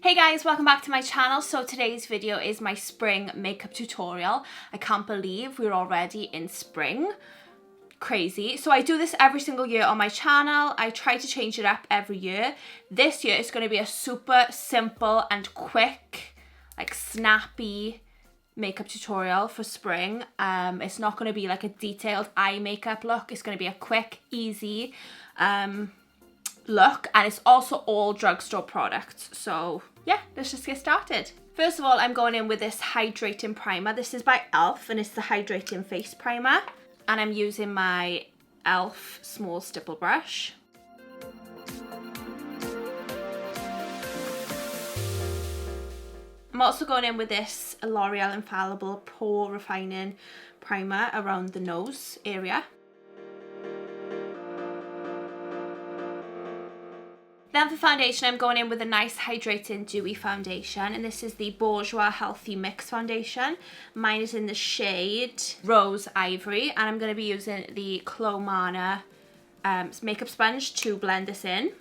Hey guys, welcome back to my channel. So today's video is my spring makeup tutorial. I can't believe we're already in spring. Crazy. So I do this every single year on my channel. I try to change it up every year. This year it's going to be a super simple and quick, like snappy makeup tutorial for spring. It's not going to be like a detailed eye makeup look. It's going to be a quick, easy look, and it's also all drugstore products. So yeah, let's just get started. First of all, I'm going in with this hydrating primer. This is by e.l.f. and it's the hydrating face primer, and I'm using my e.l.f. small stipple brush. I'm also going in with this L'Oreal Infallible Pore Refining Primer around the nose area. Then for foundation, I'm going in with a nice hydrating dewy foundation, and this is the Bourjois Healthy Mix foundation. Mine is in the shade Rose Ivory, and I'm going to be using the Clomana makeup sponge to blend this in.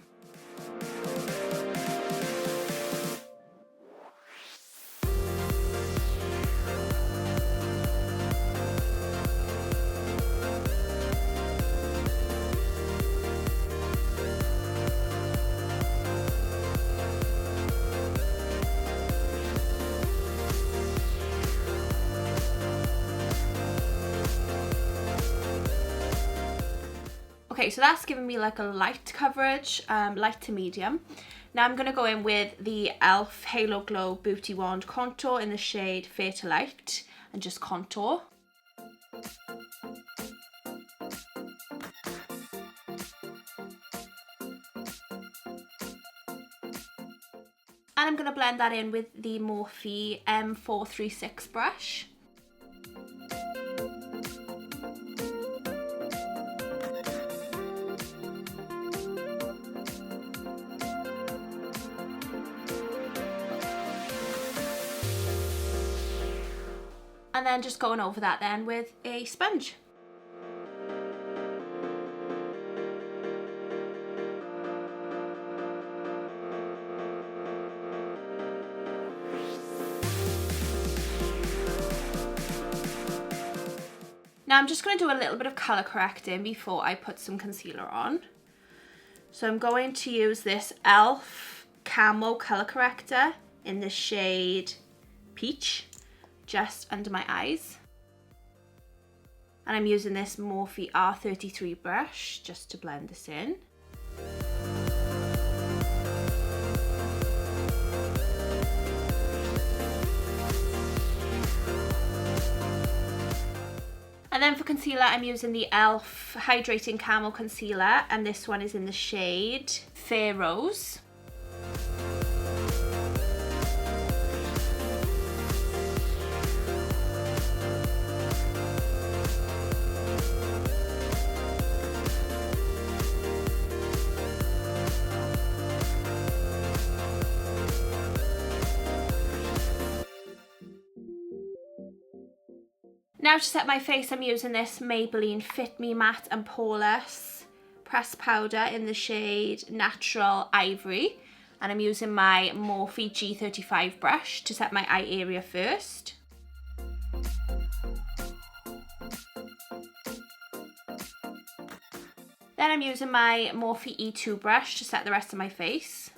Okay, so that's giving me like a light coverage, light to medium. Now I'm going to go in with the e.l.f. Halo Glow Beauty Wand Contour in the shade Fair to Light and just contour. And I'm going to blend that in with the Morphe M436 brush. And then just going over that then with a sponge. Now I'm just going to do a little bit of colour correcting before I put some concealer on. So I'm going to use this e.l.f. Camo Colour Corrector in the shade Peach, just under my eyes. And I'm using this Morphe R33 brush just to blend this in. And then for concealer, I'm using the e.l.f. Hydrating Camo Concealer, and this one is in the shade Fair Rose. Now to set my face, I'm using this Maybelline Fit Me Matte and Poreless pressed powder in the shade Natural Ivory, and I'm using my Morphe G35 brush to set my eye area first. Then I'm using my Morphe E2 brush to set the rest of my face.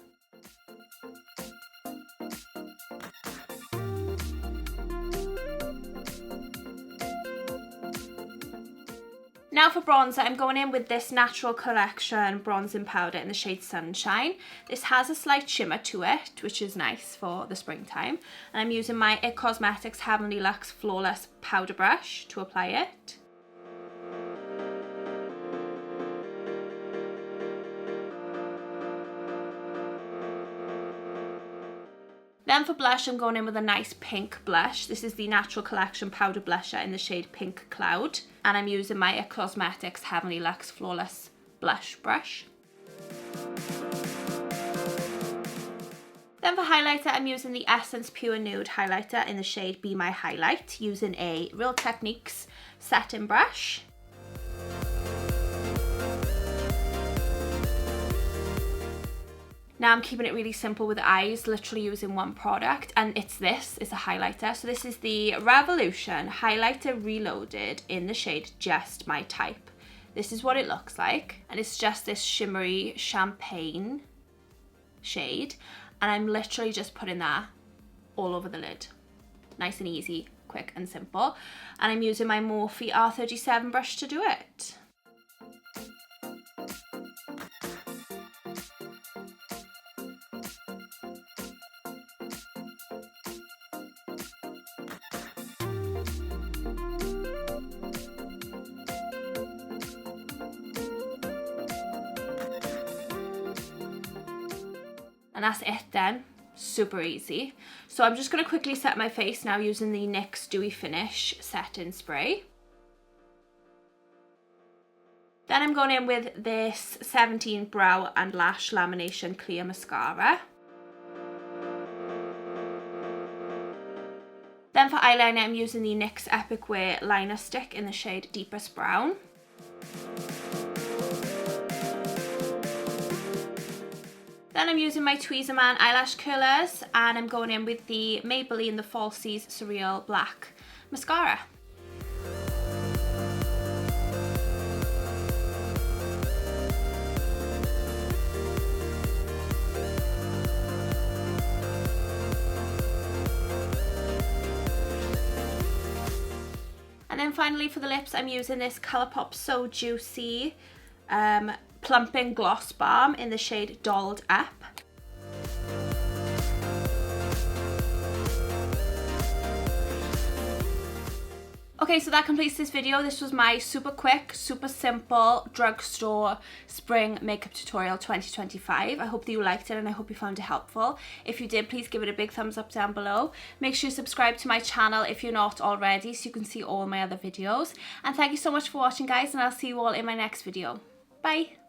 Now for bronzer, I'm going in with this Natural Collection bronzing powder in the shade Sunshine. This has a slight shimmer to it, which is nice for the springtime. And I'm using my IT Cosmetics Heavenly Luxe Flawless Powder Brush to apply it. Then for blush, I'm going in with a nice pink blush. This is the Natural Collection Powder Blusher in the shade Pink Cloud. And I'm using my IT Cosmetics Heavenly Luxe Flawless Blush Brush. Then for highlighter, I'm using the Essence Pure Nude highlighter in the shade Be My Highlight, using a Real Techniques setting brush. Now I'm keeping it really simple with the eyes, literally using one product, and it's a highlighter. So this is the Revolution Highlighter Reloaded in the shade Just My Type. This is what it looks like, and it's just this shimmery champagne shade, and I'm literally just putting that all over the lid. Nice and easy, quick and simple. And I'm using my Morphe R37 brush to do it. And that's it then, super easy. So I'm just going to quickly set my face now using the NYX Dewy Finish Setting Spray. Then I'm going in with this 17 Brow and Lash Lamination Clear Mascara. Then for eyeliner, I'm using the NYX Epic Wear Liner Stick in the shade Deepest Brown. Then I'm using my Tweezerman eyelash curlers, and I'm going in with the Maybelline The Falsies Surreal Black Mascara. And then finally for the lips, I'm using this Colourpop So Juicy Plumping Gloss Balm in the shade Dolled Up. Okay, so that completes this video. This was my super quick, super simple drugstore spring makeup tutorial 2025. I hope that you liked it and I hope you found it helpful. If you did, please give it a big thumbs up down below. Make sure you subscribe to my channel if you're not already so you can see all my other videos. And thank you so much for watching, guys, and I'll see you all in my next video. Bye!